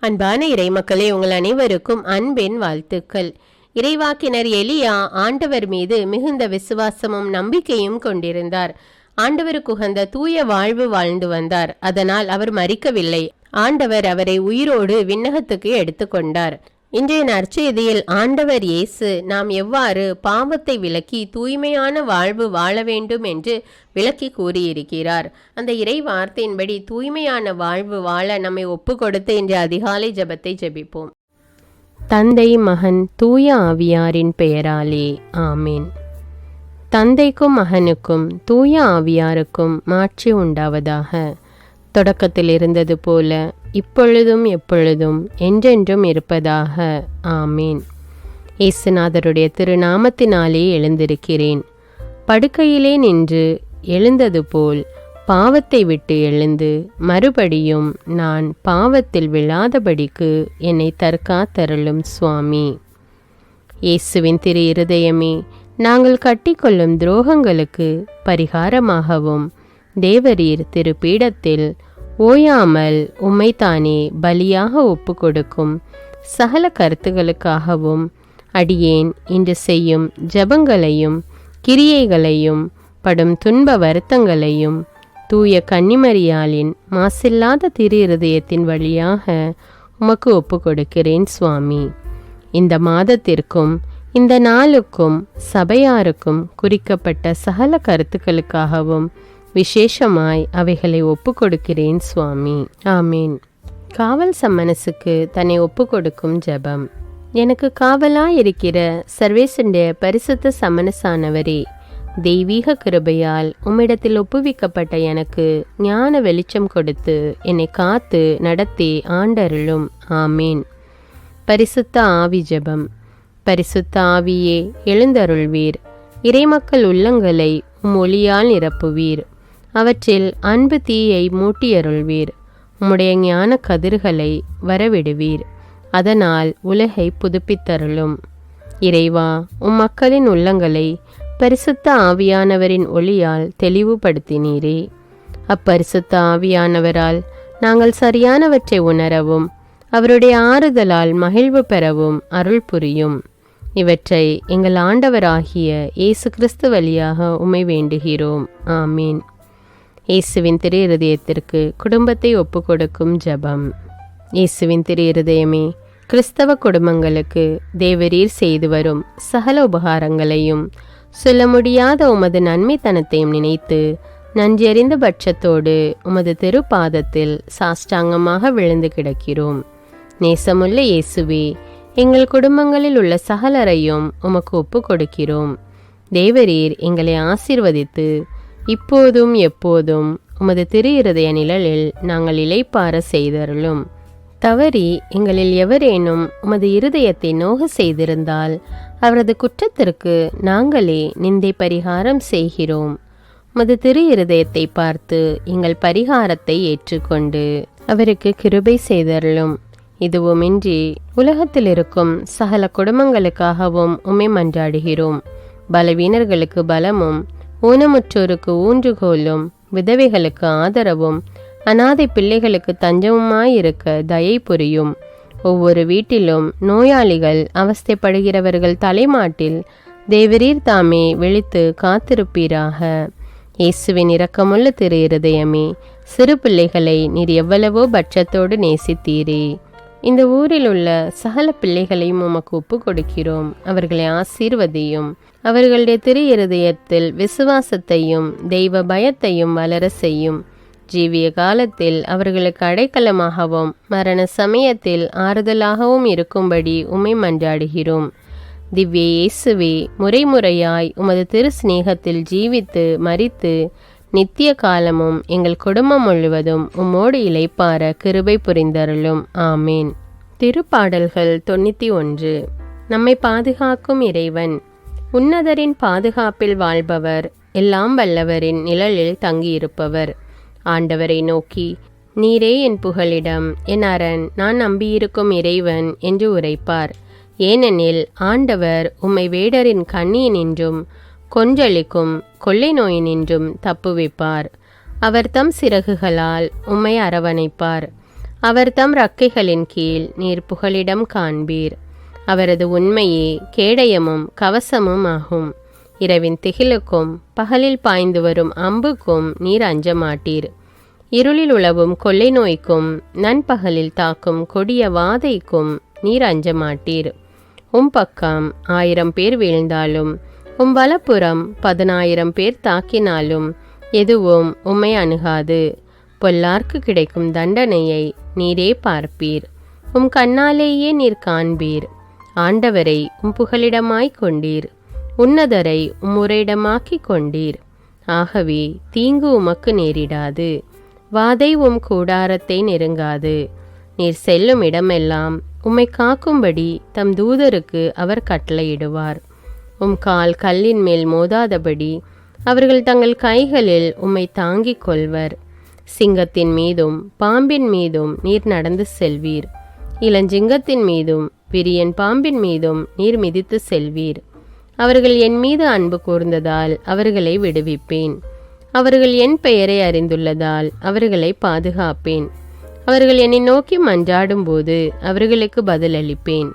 அன்பான இறைமக்களே, உங்கள் அனைவருக்கும் அன்பின் வாழ்த்துக்கள். இறைவாக்கினர் எலியா ஆண்டவர் மீது மிகுந்த விசுவாசமும் நம்பிக்கையும் கொண்டிருந்தார். ஆண்டவருக்கு உகந்த தூய வாழ்வு வாழ்ந்து வந்தார். அதனால் அவர் மரிக்கவில்லை. ஆண்டவர் அவரை உயிரோடு விண்ணகத்துக்கு எடுத்துக்கொண்டார். இன்றைய நற்செய்தியில் ஆண்டவர் இயேசு நாம் எவ்வாறு பாவத்தை விலக்கி தூய்மையான வாழ்வு வாழ வேண்டும் என்று விளக்கி கூறியிருக்கிறார். அந்த இறை வார்த்தையின்படி தூய்மையான வாழ்வு வாழ நம்மை ஒப்பு கொடுத்து இன்று அதிகாலை ஜெபத்தை ஜெபிப்போம். தந்தை, மகன், தூய ஆவியாரின் பெயராலே ஆமீன். தந்தைக்கும் மகனுக்கும் தூய ஆவியாருக்கும் மாட்சி உண்டாவதாக. தொடக்கத்தில் இருந்தது போல இப்பொழுதும் எப்பொழுதும் என்றென்றும் இருப்பதாக ஆமீன். இயேசுநாதருடைய திருநாமத்தினாலே எழுந்திருக்கிறேன். படுக்கையிலே நின்று எழுந்தது போல் பாவத்தை விட்டு எழுந்து மறுபடியும் நான் பாவத்தில் விழாதபடிக்கு என்னை தற்காத்தருளும் சுவாமி. இயேசுவின் திரு இருதயமே, நாங்கள் கட்டிக்கொள்ளும் துரோகங்களுக்கு பரிகாரமாகவும் தேவரீர் திருப்பீடத்தில் ஓயாமல் உம்மைத்தானே பலியாக ஒப்பு கொடுக்கும் சகல கருத்துகளுக்காகவும் அடியேன் இன்று செய்யும் ஜபங்களையும் கிரியைகளையும் படும் துன்ப வருத்தங்களையும் தூய கன்னிமரியாளின் மாசில்லாத திரு இருதயத்தின் வழியாக உமக்கு ஒப்பு கொடுக்கிறேன் சுவாமி. இந்த மாதத்திற்கும் இந்த நாளுக்கும் சபையாருக்கும் குறிக்கப்பட்ட சகல கருத்துக்களுக்காகவும் விசேஷமாய் அவைகளை ஒப்பு கொடுக்கிறேன் சுவாமி. ஆமீன். காவல் சம்மனசுக்கு தன்னை ஒப்பு கொடுக்கும் ஜெபம். எனக்கு காவலாயிருக்கிற சர்வேசனுடைய பரிசுத்த சமனசானவரே, தெய்வீக கிருபையால் உம்மிடத்தில் ஒப்புவிக்கப்பட்ட எனக்கு ஞான வெளிச்சம் கொடுத்து என்னை காத்து நடத்தி ஆண்டருளும். ஆமீன். பரிசுத்த ஆவி ஜெபம். பரிசுத்த ஆவியே, எழுந்தருள்வீர். இறைமக்கள் உள்ளங்களை ஒளியால் நிரப்புவீர். அவற்றில் அன்பு தீயை மூட்டியருள்வீர். உம்முடைய ஞான கதிர்களை வரவிடுவீர். அதனால் உலகை புதுப்பித்தருளும். இறைவா, உம் மக்களின் உள்ளங்களை பரிசுத்த ஆவியானவரின் ஒளியால் தெளிவுபடுத்தினீரே. அப்பரிசுத்த ஆவியானவரால் நாங்கள் சரியானவற்றை உணரவும் அவருடைய ஆறுதலால் மகிழ்வு பெறவும் அருள் புரியும். இவற்றை எங்கள் ஆண்டவராகிய இயேசு கிறிஸ்து வழியாக உம்மை வேண்டுகிறோம். ஆமீன். இயேசுவின் திரு இருதயத்திற்கு குடும்பத்தை ஒப்பு கொடுக்கும் ஜெபம். இயேசுவின் திரு இருதயமே, கிறிஸ்தவ குடும்பங்களுக்கு தேவரீர் செய்து வரும் சகல உபகாரங்களையும் சொல்ல முடியாத உமது நன்மைத்தனத்தையும் நினைத்து நன்றியறிந்த பட்சத்தோடு உமது திருப்பாதத்தில் சாஷ்டாங்கமாக விழுந்து கிடக்கிறோம். நேசமுள்ள இயேசுவே, எங்கள் குடும்பங்களில் உள்ள சகலரையும் உமக்கு ஒப்பு கொடுக்கிறோம். தேவரீர் எங்களை ஆசீர்வதித்து இப்போதும் எப்போதும் உமது திரு இருதய நிழலில் நாங்கள் இளைப்பார செய்தருளும். தவறி எங்களில் எவரேனும் உமது இருதயத்தை நோக செய்திருந்தால் அவரது குற்றத்திற்கு நாங்களே நிந்தை பரிகாரம் செய்கிறோம். உமது திரு இருதயத்தை பார்த்து எங்கள் பரிகாரத்தை ஏற்றுக்கொண்டு அவருக்கு கிருபை செய்தருளும். இதுவுமின்றி உலகத்தில் இருக்கும் சகல குடும்பங்களுக்காகவும் உம்மை மன்றாடுகிறோம். பலவீனர்களுக்கு பலமும் ஊனமுற்றோருக்கு ஊன்றுகோலும் விதவைகளுக்கு ஆதரவும் அனாதை பிள்ளைகளுக்கு தஞ்சமுமாயிருக்க தயை புரியும். ஒவ்வொரு வீட்டிலும் நோயாளிகள் அவஸ்தைப்படுகிறவர்கள் தலைமாட்டில் தேவரீர் தாமே விழித்து காத்திருப்பீராக. இயேசுவின் இரக்கமுள்ள திரு இருதயமே, சிறு பிள்ளைகளை நீர் எவ்வளவோ பட்சத்தோடு நேசித்தீரே. இந்த ஊரில் உள்ள சகல பிள்ளைகளையும் உமக்கு ஒப்பு கொடுக்கிறோம். அவர்களை ஆசீர்வதியும். அவர்களுடைய திரு இருதயத்தில் விசுவாசத்தையும் தெய்வ பயத்தையும் வளர செய்யும். ஜீவிய காலத்தில் அவர்களுக்கு அடைக்கலமாகவும் மரண சமயத்தில் ஆறுதலாகவும் இருக்கும்படி உம்மை மன்றாடுகிறோம். திவ்ய இயேசுவே, முறைமுறையாய் உமது திரு சிநேகத்தில் ஜீவித்து மரித்து நித்திய காலமும் எங்கள் குடும்பம் முழுவதும் உம்மோடு இளைப்பார கிருபை புரிந்தருளும். ஆமீன். திருப்பாடல்கள் 91. நம்மை பாதுகாக்கும் இறைவன். உன்னதரின் பாதுகாப்பில் வாழ்பவர், எல்லாம் வல்லவரின் நிழலில் தங்கியிருப்பவர். ஆண்டவரை நோக்கி, நீரே என் புகலிடம், என் அரண், நான் நம்பியிருக்கும் இறைவன் என்று உரைப்பார். ஏனெனில் ஆண்டவர் உம்மை வேடரின் கண்ணியினின்றும் கொன்றளிக்கும் கொள்ளை நோயினின்றும் தப்புவிப்பார். அவர் தம் சிறகுகளால் உம்மை அரவணைப்பார். அவர் தம் ரக்கைகளின் கீழ் நீர் புகலிடம் காண்பீர். அவரது உண்மையே கேடயமும் கவசமும் ஆகும். இரவின் திகிலுக்கும் பகலில் பாய்ந்து வரும் அம்புக்கும் நீர் அஞ்ச மாட்டீர். இருளில் உலவும் கொள்ளை நோய்க்கும் நண்பகலில் தாக்கும் கொடிய வாதைக்கும் நீர் அஞ்ச மாட்டீர். பக்கம் 1000 பேர் வீழ்ந்தாலும் வலப்புறம் 10,000 பேர் தாக்கினாலும் எதுவும் உம்மை அணுகாது. பொல்லார்க்கு கிடைக்கும் தண்டனையை நீரே பார்ப்பீர். கண்ணாலேயே நீர் காண்பீர். ஆண்டவரை புகலிடமாய்க் கொண்டீர். உன்னதரை உம்முறையிடமாக்கிக் கொண்டீர். ஆகவே தீங்கு உமக்கு நேரிடாது. வாதை கூடாரத்தை நெருங்காது. நீர் செல்லும் இடமெல்லாம் உம்மை காக்கும்படி தம் தூதருக்கு அவர் கட்டளையிடுவார். கால் கல்லின் மேல் மோதாதபடி அவர்கள் தங்கள் கைகளில் உம்மை தாங்கிக் கொள்வர். சிங்கத்தின் மீதும் பாம்பின் மீதும் நீர் நடந்து செல்வீர். இளஞ்சிங்கத்தின் மீதும் விரியன் பாம்பின் மீதும் நீர் மிதித்து செல்வீர். அவர்கள் என் மீது அன்பு கூர்ந்ததால் அவர்களை விடுவிப்பேன். அவர்கள் என் பெயரை அறிந்துள்ளதால் அவர்களை பாதுகாப்பேன். அவர்கள் என்னை நோக்கி மன்றாடும் போது அவர்களுக்கு பதிலளிப்பேன்.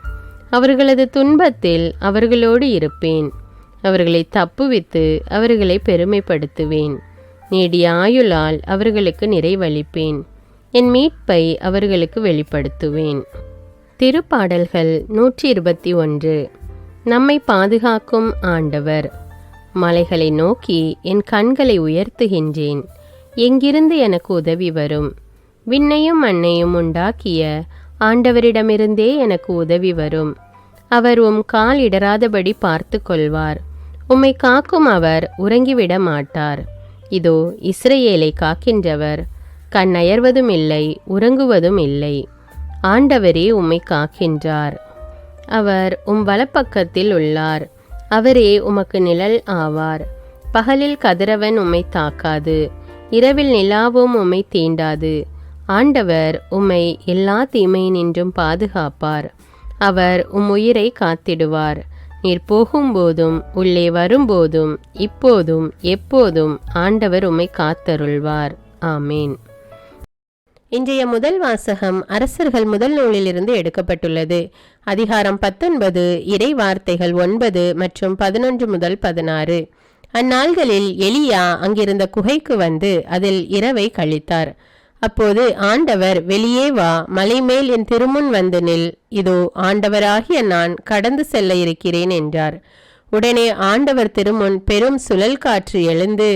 அவர்களது துன்பத்தில் அவர்களோடு இருப்பேன். அவர்களை தப்புவித்து அவர்களை பெருமைப்படுத்துவேன். நீடிய ஆயுளால் அவர்களுக்கு நிறைவளிப்பேன். என் மீட்பை அவர்களுக்கு வெளிப்படுத்துவேன். திருப்பாடல்கள் 121. நம்மை பாதுகாக்கும் ஆண்டவர். மலைகளை நோக்கி என் கண்களை உயர்த்துகின்றேன். எங்கிருந்து எனக்கு உதவி வரும்? விண்ணையும் மண்ணையும் உண்டாக்கிய ஆண்டவரிடமிருந்தே எனக்கு உதவி வரும். அவர் கால் இடராதபடி பார்த்து கொள்வார். உம்மை காக்கும் அவர் உறங்கிவிட மாட்டார். இதோ இஸ்ரவேலை காக்கின்றவர் கண்ணயர்வதும் இல்லை, உறங்குவதும் இல்லை. ஆண்டவரே உம்மை காக்கின்றார். அவர் வலப்பக்கத்தில் உள்ளார். அவரே உமக்கு நிழல் ஆவார். பகலில் கதிரவன் உம்மை தாக்காது, இரவில் நிலாவும் உம்மை தீண்டாது. ஆண்டவர் உம்மை எல்லா தீமையினின்றும் பாதுகாப்பார். அவர் உயிரை காத்திடுவார். நீர் போகும்போதும் உள்ளே வரும்போதும் இப்போதும் எப்போதும் ஆண்டவர் உம்மை காத்தருள்வார். ஆமேன். இன்றைய முதல் வாசகம் அரசர்கள் முதல் நூலிலிருந்து எடுக்கப்பட்டுள்ளது. அதிகாரம் 19, இறை வார்த்தைகள் 9 மற்றும் 11 முதல் 16. அந்நாள்களில் எலியா அங்கிருந்த குகைக்கு வந்து அதில் இரவை கழித்தார். அப்போது ஆண்டவர், வெளியே வா, மலைமேல் என் திருமுன் வந்து நில், இதோ ஆண்டவராகிய நான் கடந்து செல்ல இருக்கிறேன் என்றார். உடனே ஆண்டவர் திருமுன் பெரும் சுழல் காற்று எழுந்து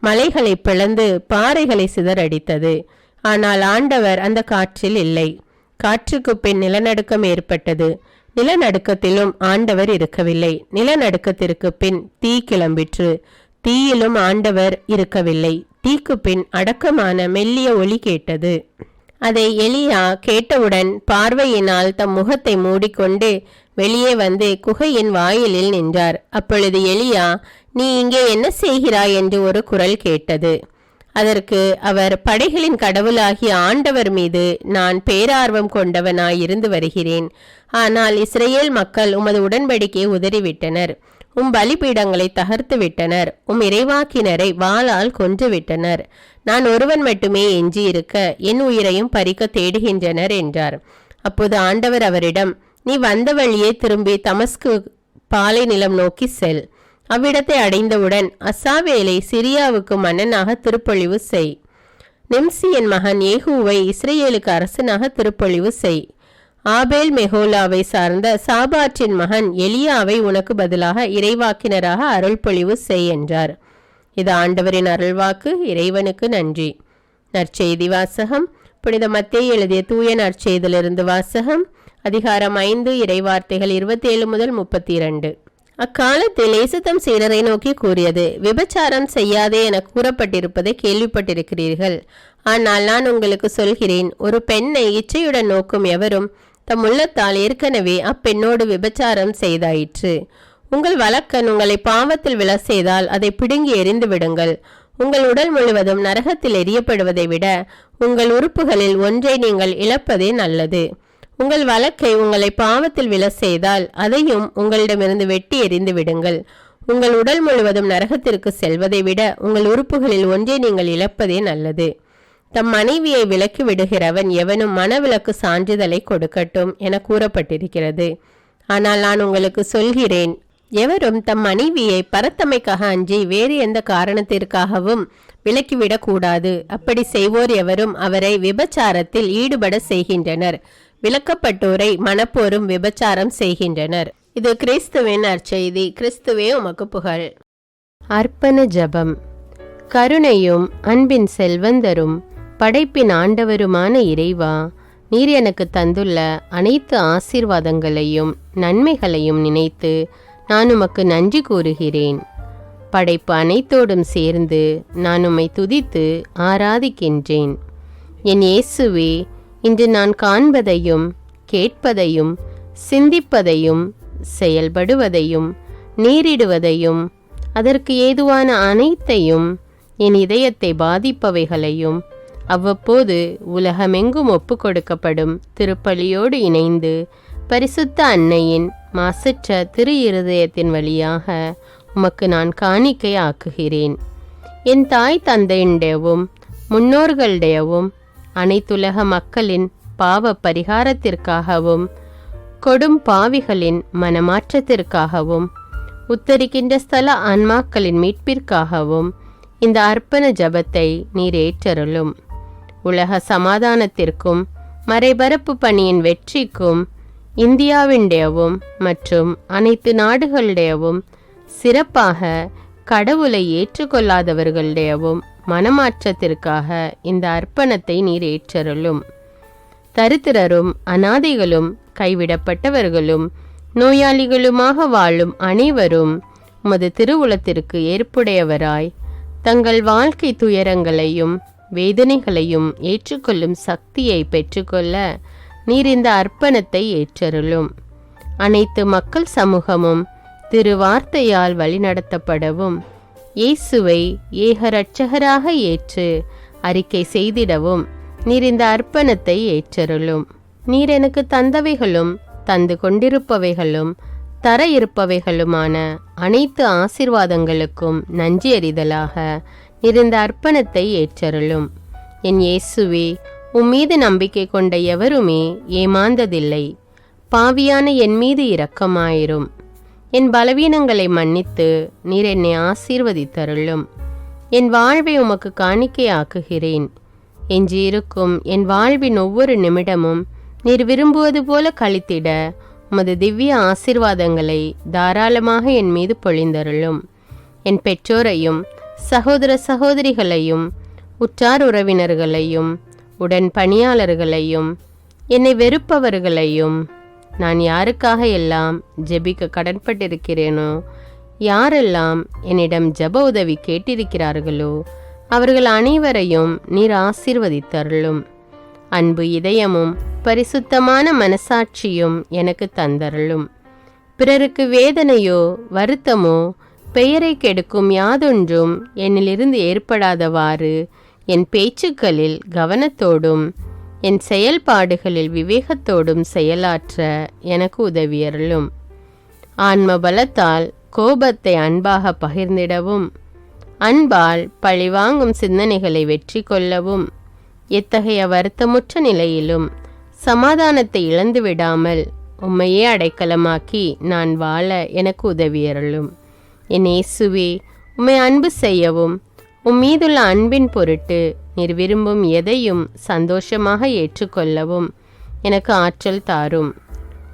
மலைகளை பிளந்து பாறைகளை சிதறடித்தது. ஆனால் ஆண்டவர் அந்த காற்றில் இல்லை. காற்றுக்கு பின் நிலநடுக்கம் ஏற்பட்டது. நிலநடுக்கத்திலும் ஆண்டவர் இருக்கவில்லை. நிலநடுக்கத்திற்கு பின் தீ கிளம்பிற்று. தீயிலும் ஆண்டவர் இருக்கவில்லை. தீக்கு பின் அடக்கமான மெல்லிய ஒலி கேட்டது. அதை எலியா கேட்டவுடன் பார்வையினால் தம் முகத்தை மூடிக்கொண்டு வெளியே வந்து குகையின் வாயிலில் நின்றார். அப்பொழுது எலியா, நீ இங்கே என்ன செய்கிறாய் என்று ஒரு குரல் கேட்டது. அதற்கு அவர், படைகளின் கடவுளாகிய ஆண்டவர் மீது நான் பேரார்வம் கொண்டவனாயிருந்து வருகிறேன். ஆனால் இஸ்ரேல் மக்கள் உமது உடன்படிக்கையை உதறிவிட்டனர். பலிபீடங்களை தகர்த்து விட்டனர். இறைவாக்கினரை வாளால் கொன்றுவிட்டனர். நான் ஒருவன் மட்டுமே எஞ்சியிருக்க என் உயிரையும் பறிக்க தேடுகின்றனர் என்றார். அப்போது ஆண்டவர் அவரிடம், நீ வந்த வழியே திரும்பி தமஸ்கு பாலை நிலம் நோக்கி செல். அவ்விடத்தை அடைந்தவுடன் அசாவேலை சிரியாவுக்கு மன்னனாக திருப்பொழிவு செய். நிம்சியின் மகன் ஏகூவை இஸ்ரேலுக்கு அரசனாக திருப்பொழிவு செய். ஆபேல் மெகோலாவை சார்ந்த சாபாற்றின் மகன் எலியாவை உனக்கு பதிலாக இறைவாக்கினராக அருள்பொழிவு செய் என்றார். இது ஆண்டவரின் அருள்வாக்கு. இறைவனுக்கு நன்றி. நற்செய்தி வாசகம். புனித மத்தேயு எழுதிய தூய நற்செய்தியிலிருந்து வாசகம். அதிகாரம் 5, இறைவார்த்தைகள் 27 முதல் 32. அக்காலத்தில் இயேசு தம் சீடரை நோக்கி கூறியது, விபச்சாரம் செய்யாதே என கூறப்பட்டிருப்பதை கேள்விப்பட்டிருக்கிறீர்கள். ஆனால் நான் உங்களுக்கு சொல்கிறேன், ஒரு பெண்ணை இச்சையுடன் நோக்கும் எவரும் தம் உள்ளத்தால் ஏற்கனவே அப்பெண்ணோடு விபச்சாரம் செய்தாயிற்று. உங்கள் வலக்கண் உங்களை பாவத்தில் விழ செய்தால் அதை பிடுங்கி எறிந்து விடுங்கள். உங்கள் உடல் முழுவதும் நரகத்தில் எரியப்படுவதை விட உங்கள் உறுப்புகளில் ஒன்றை நீங்கள் இழப்பதே நல்லது. உங்கள் வலக்கை உங்களை பாவத்தில் விழ செய்தால் அதையும் உங்களிடமிருந்து வெட்டி எறிந்து விடுங்கள். உங்கள் உடல் முழுவதும் நரகத்திற்கு செல்வதை விட உங்கள் உறுப்புகளில் ஒன்றை நீங்கள் இழப்பதே நல்லது. தம் மனைவியை விலக்கி விடுகிறவன் எவனும் மனவிலக்கு சான்றிதழை கொடுக்கட்டும் என கூறப்பட்டிருக்கிறது. ஆனால் நான் உங்களுக்கு சொல்கிறேன், எவரும் தம் மனைவியை பரத்தமைக்காக அஞ்சி வேறு எந்த காரணத்திற்காகவும் விலக்கிவிடக்கூடாது. அப்படி செய்வோர் எவரும் அவரை விபச்சாரத்தில் ஈடுபட செய்கின்றனர். விலக்கப்பட்டோரை மனப்போரும் விபச்சாரம் செய்கின்றனர். இது கிறிஸ்துவின் நற்செய்தி. கிறிஸ்துவே உமக்கு புகழ். அர்ப்பண ஜெபம். கருணையும் அன்பின் செல்வந்தரும் படைப்பின் ஆண்டவருமான இறைவா, நீர் எனக்கு தந்துள்ள அனைத்து ஆசீர்வாதங்களையும் நன்மைகளையும் நினைத்து நான் உமக்கு நன்றி கூறுகிறேன். படைப்பு அனைத்தோடும் சேர்ந்து நான் உம்மை துதித்து ஆராதிக்கின்றேன். என் இயேசுவே, இன்று நான் காண்பதையும் கேட்பதையும் சிந்திப்பதையும் செயல்படுவதையும் நேரிடுவதையும் அதற்கு ஏதுவான அனைத்தையும் என் இதயத்தை பாதிப்பவைகளையும் அவ்வப்போது உலகமெங்கும் ஒப்பு கொடுக்கப்படும் திருப்பலியோடு இணைந்து பரிசுத்த அன்னையின் மாசற்ற திரு இருதயத்தின் வழியாக உமக்கு நான் காணிக்கை ஆக்குகிறேன். என் தாய் தந்தையுடையவும் முன்னோர்களுடையவும் அனைத்துலக மக்களின் பாவ பரிகாரத்திற்காகவும் கொடும் பாவிகளின் மனமாற்றத்திற்காகவும் உத்தரிக்கின்ற ஸ்தல ஆன்மாக்களின் மீட்பிற்காகவும் இந்த அர்ப்பண ஜபத்தை நீர் ஏற்றருளும். உலக சமாதானத்திற்கும் மறைபரப்பு பணியின் வெற்றிக்கும் இந்தியாவின்டையவும் மற்றும் அனைத்து நாடுகளுடையவும் சிறப்பாக கடவுளை ஏற்றுக்கொள்ளாதவர்களுடையவும் மனமாற்றத்திற்காக இந்த அர்ப்பணத்தை நீர் ஏற்றருளும். தரித்திரரும் அனாதைகளும் கைவிடப்பட்டவர்களும் நோயாளிகளுமாக வாழும் அனைவரும் உமது திருவுளத்திற்கு ஏற்புடையவராய் தங்கள் வாழ்க்கை துயரங்களையும் வேதனைகளையும் ஏற்றுக்கொள்ளும் சக்தியை பெற்றுக்கொள்ள நீர் இந்த அர்ப்பணத்தை ஏற்றருளும். அனைத்து மக்கள் சமூகமும் திருவார்த்தையால் வழிநடத்தப்படவும் இயேசுவை ஏக இரட்சகராக ஏற்று அறிக்கை செய்திடவும் நீர் இந்த அர்ப்பணத்தை ஏற்றருளும். நீர் எனக்கு தந்தவைகளும் தந்து கொண்டிருப்பவைகளும் தர இருப்பவைகளுமான அனைத்து ஆசீர்வாதங்களுக்கும் நன்றி அறிதலாக நீர் இந்த அர்ப்பணத்தை ஏற்றருளும். என் இயேசுவே, உம்மீது நம்பிக்கை கொண்ட எவருமே ஏமாந்ததில்லை. பாவியான என் மீது இரக்கமாயிரும். என் பலவீனங்களை மன்னித்து நீர் என்னை ஆசீர்வதித்தருளும். என் வாழ்வை உமக்கு காணிக்கையாக்குகிறேன். எஞ்சியிருக்கும் என் வாழ்வின் ஒவ்வொரு நிமிடமும் நீர் விரும்புவது போல கழித்திட உமது திவ்ய ஆசீர்வாதங்களை தாராளமாக என் மீது பொழிந்தருளும். என் பெற்றோரையும் சகோதர சகோதரிகளையும் உற்றார் உறவினர்களையும் உடன் பணியாளர்களையும் என்னை வெறுப்பவர்களையும் நான் யாருக்காக எல்லாம் ஜெபிக்க கடன்பட்டிருக்கிறேனோ, யாரெல்லாம் என்னிடம் ஜெப உதவி கேட்டிருக்கிறார்களோ அவர்கள் அனைவரையும் நீர் ஆசீர்வதித்தருளும். அன்பு இதயமும் பரிசுத்தமான மனசாட்சியும் எனக்கு தந்தருளும். பிறருக்கு வேதனையோ வருத்தமோ பெயரை கெடுக்கும் யாதொன்றும் என்னிலிருந்து ஏற்படாதவாறு என் பேச்சுக்களில் கவனத்தோடும் என் செயல்பாடுகளில் விவேகத்தோடும் செயலாற்ற எனக்கு உதவியருளும். ஆன்ம பலத்தால் கோபத்தை அன்பாக பகிர்ந்திடவும் அன்பால் பழிவாங்கும் சிந்தனைகளை வெற்றி கொள்ளவும் எத்தகைய வருத்தமுற்ற நிலையிலும் சமாதானத்தை இழந்து விடாமல் உம்மையே அடைக்கலமாக்கி நான் வாழ எனக்கு உதவியருளும். என் இயேசுவே, உம்மை அன்பு செய்யவும் உம்மீதுள்ள அன்பின் பொருட்டு நீர் விரும்பும் எதையும் சந்தோஷமாக ஏற்றுக்கொள்ளவும் எனக்கு ஆற்றல் தாரும்.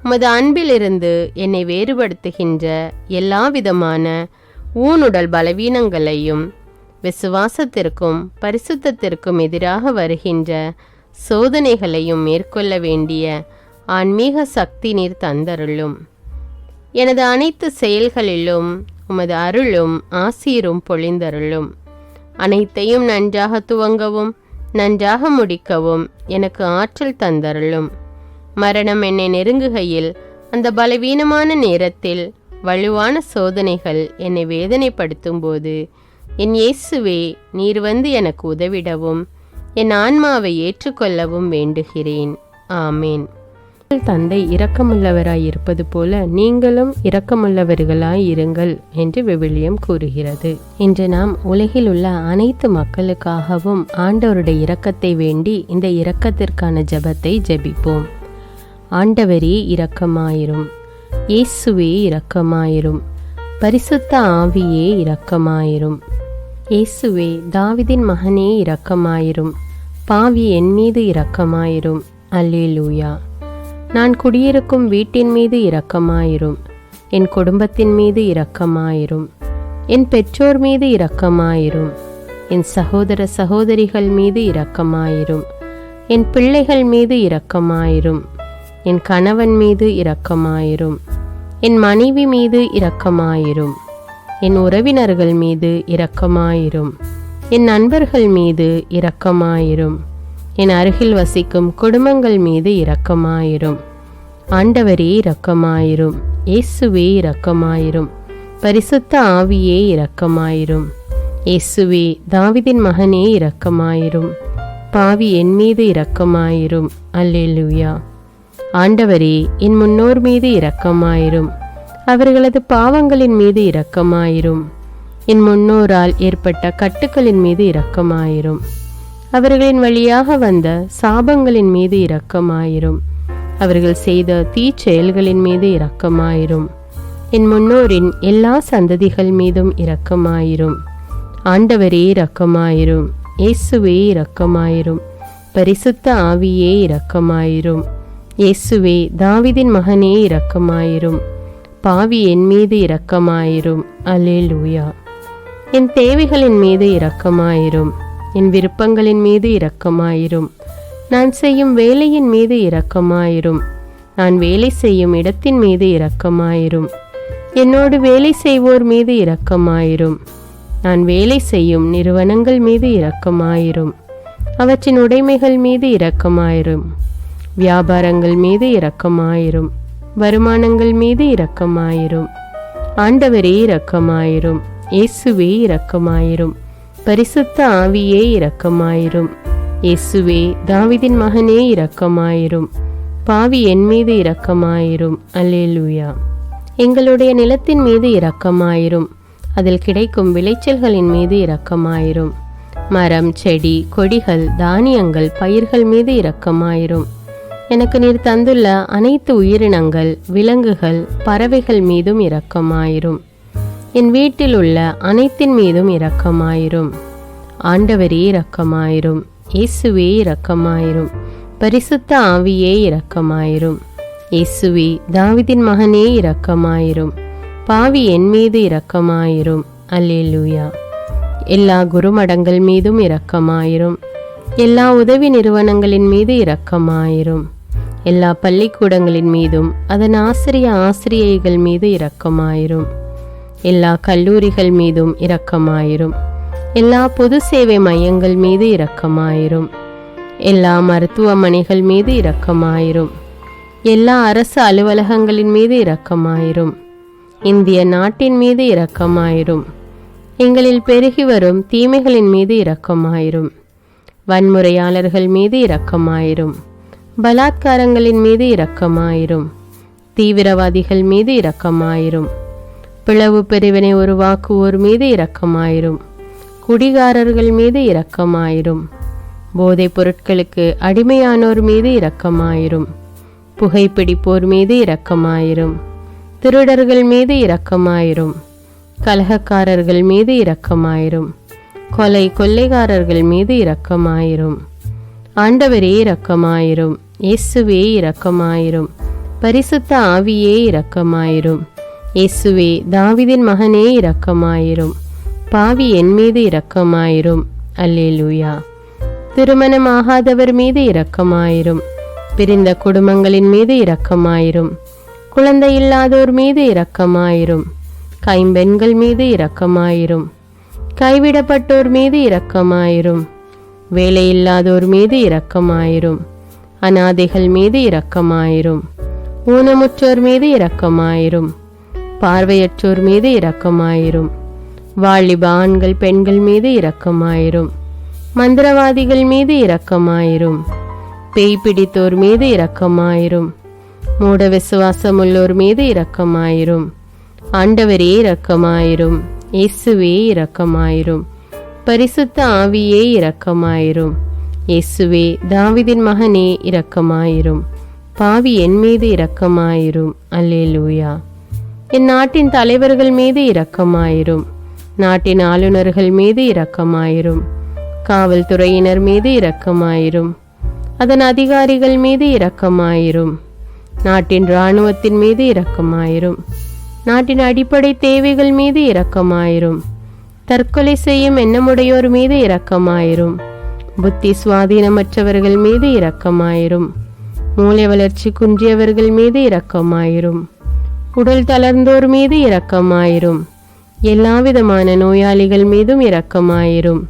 உமது அன்பிலிருந்து என்னை வேறுபடுத்துகின்ற எல்லா விதமான ஊனுடல் பலவீனங்களையும் விசுவாசத்திற்கும் பரிசுத்தத்திற்கும் எதிராக வருகின்ற சோதனைகளையும் மேற்கொள்ள வேண்டிய ஆன்மீக சக்தி நீர் தந்தருளும். எனது அனைத்து செயல்களிலும் உமது அருளும் ஆசீரும் பொழிந்தருளும். அனைத்தையும் நன்றாக துவங்கவும் நன்றாக முடிக்கவும் எனக்கு ஆற்றல் தந்தருளும். மரணம் என்னை நெருங்குகையில் அந்த பலவீனமான நேரத்தில் வலுவான சோதனைகள் என்னை வேதனைப்படுத்தும் போது என் இயேசுவே, நீர் வந்து எனக்கு உதவிடவும் என் ஆன்மாவை ஏற்றுக்கொள்ளவும் வேண்டுகிறேன். ஆமேன். தந்தை இரக்கமுள்ளவராயிருப்பது போல நீங்களும் இரக்கமுள்ளவர்களாயிருங்கள் என்று விவிலியம் கூறுகிறது. இன்று நாம் உலகில் உள்ள அனைத்து மக்களுக்காகவும் ஆண்டவருடைய இரக்கத்தை வேண்டி இந்த இரக்கத்திற்கான ஜெபத்தை ஜெபிப்போம். ஆண்டவரே இரக்கமாயிரும், இயேசுவே இரக்கமாயிரும், பரிசுத்த ஆவியே இரக்கமாயிரும். இயேசுவே தாவீதின் மகனே இரக்கமாயிரும், பாவி என் மீது இரக்கமாயிரும். அல்லேலூயா. நான் குடியிருக்கும் வீட்டின் மீது இரக்கமாயிரும், என் குடும்பத்தின் மீது இரக்கமாயிரும், என் பெற்றோர் மீது இரக்கமாயிரும், என் சகோதர சகோதரிகள் மீது இரக்கமாயிரும், என் பிள்ளைகள் மீது இரக்கமாயிரும், என் கணவன் மீது இரக்கமாயிரும், என் மனைவி மீது இரக்கமாயிரும், என் உறவினர்கள் மீது இரக்கமாயிரும், என் நண்பர்கள் மீது இரக்கமாயிரும், என் அருகில் வசிக்கும் குடும்பங்கள் மீது இரக்கமாயிரும். ஆண்டவரே இரக்கமாயிரும், இயேசுவே இரக்கமாயிரும், பரிசுத்த ஆவியே இரக்கமாயிரும். இயேசுவே தாவீதின் மகனே இரக்கமாயிரும், பாவி என் மீது இரக்கமாயிரும். அல்லேலூயா. ஆண்டவரே என் முன்னோர் மீது இரக்கமாயிரும், அவர்களது பாவங்களின் மீது இரக்கமாயிரும். என் முன்னோரால் ஏற்பட்ட கட்டுக்களின் மீது இரக்கமாயிரும், அவர்களின் வழியாக வந்த சாபங்களின் மீது இரக்கமாயிரும், அவர்கள் செய்த தீச்செயல்களின் மீது இரக்கமாயிரும். என் முன்னோரின் எல்லா சந்ததிகள் மீதும் இரக்கமாயிரும். ஆண்டவரே இரக்கமாயிரும், இயேசுவே இரக்கமாயிரும், பரிசுத்த ஆவியே இரக்கமாயிரும். இயேசுவே தாவீதின் மகனே இரக்கமாயிரும், பாவி என் மீது இரக்கமாயிரும். அல்லேலூயா. என் தேவைகளின் மீது இரக்கமாயிரும், என் விருப்பங்களின் மீது இரக்கமாயிரும், நான் செய்யும் வேலையின் மீது இரக்கமாயிரும், நான் வேலை செய்யும் இடத்தின் மீது இரக்கமாயிரும், என்னோடு வேலை செய்வோர் மீது இரக்கமாயிரும், நான் வேலை செய்யும் நிறுவனங்கள் மீது இரக்கமாயிரும், அவற்றின் உடைமைகள் மீது இரக்கமாயிரும், வியாபாரங்கள் மீது இரக்கமாயிரும், வருமானங்கள் மீது இரக்கமாயிரும். ஆண்டவரே இரக்கமாயிரும், இயேசுவே இரக்கமாயிரும், பரிசுத்த ஆவியே இரக்கமாயிரும். இயேசுவே தாவீதின் மகனே இரக்கமாயிரும், பாவி என் மீது இரக்கமாயிரும். அல்லேலூயா. எங்களுடைய நிலத்தின் மீது இரக்கமாயிரும், அதில் கிடைக்கும் விளைச்சல்களின் மீது இரக்கமாயிரும். மரம், செடி, கொடிகள், தானியங்கள், பயிர்கள் மீது இரக்கமாயிரும். எனக்கு நீர் தந்துள்ள அனைத்து உயிரினங்கள், விலங்குகள், பறவைகள் மீதும் இரக்கமாயிரும். என் வீட்டில் உள்ள அனைத்தின் மீதும் இரக்கமாயிரும். ஆண்டவரே இரக்கமாயிரும், இயேசுவே இரக்கமாயிரும், பரிசுத்த ஆவியே இரக்கமாயிரும். இயேசுவே தாவீதின் மகனே இரக்கமாயிரும், பாவி என் மீது இரக்கமாயிரும். அல்லேலூயா. எல்லா குருமடங்கள் மீதும் இரக்கமாயிரும், எல்லா உதவி நிறுவனங்களின் மீது இரக்கமாயிரும், எல்லா பள்ளிக்கூடங்களின் மீதும் அதன் ஆசிரியைகள் மீது இரக்கமாயிரும், எல்லா கல்லூரிகள் மீதும் இரக்கமாயிரும், எல்லா பொது சேவை மையங்கள் மீது இரக்கமாயிரும், எல்லா மருத்துவமனைகள் மீது இரக்கமாயிரும், எல்லா அரசு அலுவலகங்களின் மீது இரக்கமாயிரும், இந்திய நாட்டின் மீது இரக்கமாயிரும், எங்களில் பெருகி வரும் தீமைகளின் மீது இரக்கமாயிரும், வன்முறையாளர்கள் மீது இரக்கமாயிரும், பலாத்காரங்களின் மீது இரக்கமாயிரும், தீவிரவாதிகள் மீது இரக்கமாயிரும், பிளவு பிரிவினை உருவாக்குவோர் மீது இரக்கமாயிரும், குடிகாரர்கள் மீது இரக்கமாயிரும், போதைப் பொருட்களுக்கு அடிமையானோர் மீது இரக்கமாயிரும், புகைப்பிடிப்போர் மீது இரக்கமாயிரும், திருடர்கள் மீது இரக்கமாயிரும், கலகக்காரர்கள் மீது இரக்கமாயிரும், கொள்ளைக்காரர்கள் மீது இரக்கமாயிரும். ஆண்டவரே இரக்கமாயிரும், இயேசுவே இரக்கமாயிரும், பரிசுத்த ஆவியே இரக்கமாயிரும். இயேசுவே தாவீதின் மகனே இரக்கமாயிரும், பாவி என் மீது இரக்கமாயிரும். அல்லேலூயா. திருமணமாகாதவர் மீது இரக்கமாயிரும், பிரிந்த குடும்பங்களின் மீது இரக்கமாயிரும், குழந்தை இல்லாதோர் மீது இரக்கமாயிரும், கைம்பெண்கள் மீது இரக்கமாயிரும், கைவிடப்பட்டோர் மீது இரக்கமாயிரும், வேலையில்லாதோர் மீது இரக்கமாயிரும், அநாதைகள் மீது இரக்கமாயிரும், ஊனமுற்றோர் மீது இரக்கமாயிரும், பார்வையற்றோர் மீது இரக்கமாயிரும், வாலிப ஆண்கள் பெண்கள் மீது இரக்கமாயிரும், மந்திரவாதிகள் மீது இரக்கமாயிரும், பேய் பிடித்தோர் மீது இரக்கமாயிரும், மூட விசுவாசம் உள்ளோர் மீது இரக்கமாயிரும். ஆண்டவரே இரக்கமாயிரும். இயேசுவே இரக்கமாயிரும். பரிசுத்த ஆவியே இரக்கமாயிரும். இயேசுவே தாவீதின் மகனே இரக்கமாயிரும். பாவி என் மீது இரக்கமாயிரும். அல்லேலூயா. என் நாட்டின் தலைவர்கள் மீது இரக்கமாயிரும். நாட்டின் ஆளுநர்கள் மீது இரக்கமாயிரும். காவல்துறையினர் மீது இரக்கமாயிரும். அதன் அதிகாரிகள் மீது இரக்கமாயிரும். நாட்டின் இராணுவத்தின் மீது இரக்கமாயிரும். நாட்டின் அடிப்படை தேவைகள் மீது இரக்கமாயிரும். தற்கொலை செய்யும் எண்ணமுடையோர் மீது இரக்கமாயிரும். புத்தி சுவாதீனமற்றவர்கள் மீது இரக்கமாயிரும். மூளை வளர்ச்சி குன்றியவர்கள் மீது இரக்கமாயிரும். உடல் தளர்ந்தோர் மீது இரக்கமாயிரும். எல்லாவிதமான நோயாளிகள் மீதும் இரக்கமாயிரும்.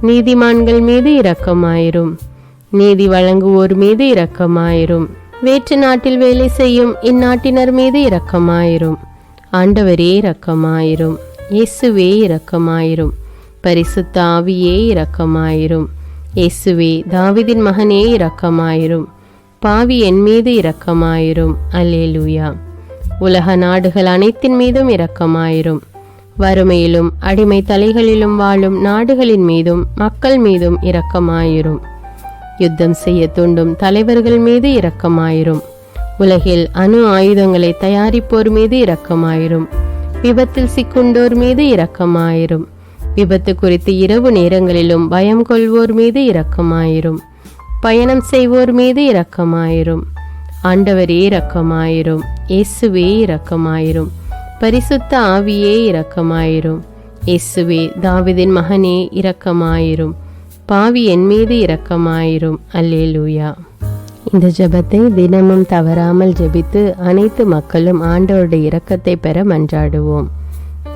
நீதிமான்கள் மீது இரக்கமாயிரும். நீதி வழங்குவோர் மீது இரக்கமாயிரும். வேற்று நாட்டில் வேலை செய்யும் இந்நாட்டினர் மீது இரக்கமாயிரும். ஆண்டவரே இரக்கமாயிரும். இயேசுவே இரக்கமாயிரும். பரிசுத்த ஆவியே இரக்கமாயிரும். இயேசுவே தாவீதின் மகனே இரக்கமாயிரும். பாவி என் மீது இரக்கமாயிரும். அல்லேலூயா. உலக நாடுகள் அனைத்தின் மீதும் இரக்கமாயிரும். வறுமையிலும் அடிமை தலைகளிலும் வாழும் நாடுகளின் மீதும் மக்கள் மீதும் இரக்கமாயிரும். யுத்தம் செய்ய தூண்டும் தலைவர்கள் மீது இரக்கமாயிரும். உலகில் அணு ஆயுதங்களை தயாரிப்போர் மீது இரக்கமாயிரும். விபத்தில் சிக்குண்டோர் மீது இரக்கமாயிரும். விபத்து குறித்து இரவு நேரங்களிலும் பயம் கொள்வோர் மீது இரக்கமாயிரும். பயணம் செய்வோர் மீது இரக்கமாயிரும். ஆண்டவரே இரக்கமாயிரும். இயேசுவே இரக்கமாயிரும். பரிசுத்த ஆவியே இரக்கமாயிரும். இயேசுவே தாவீதின் மகனே இரக்கமாயிரும். பாவி என் மீது இரக்கமாயிரும். அல்லேலூயா. இந்த ஜெபத்தை தினமும் தவறாமல் ஜெபித்து அனைத்து மக்களும் ஆண்டவருடைய இரக்கத்தை பெற மன்றாடுவோம்.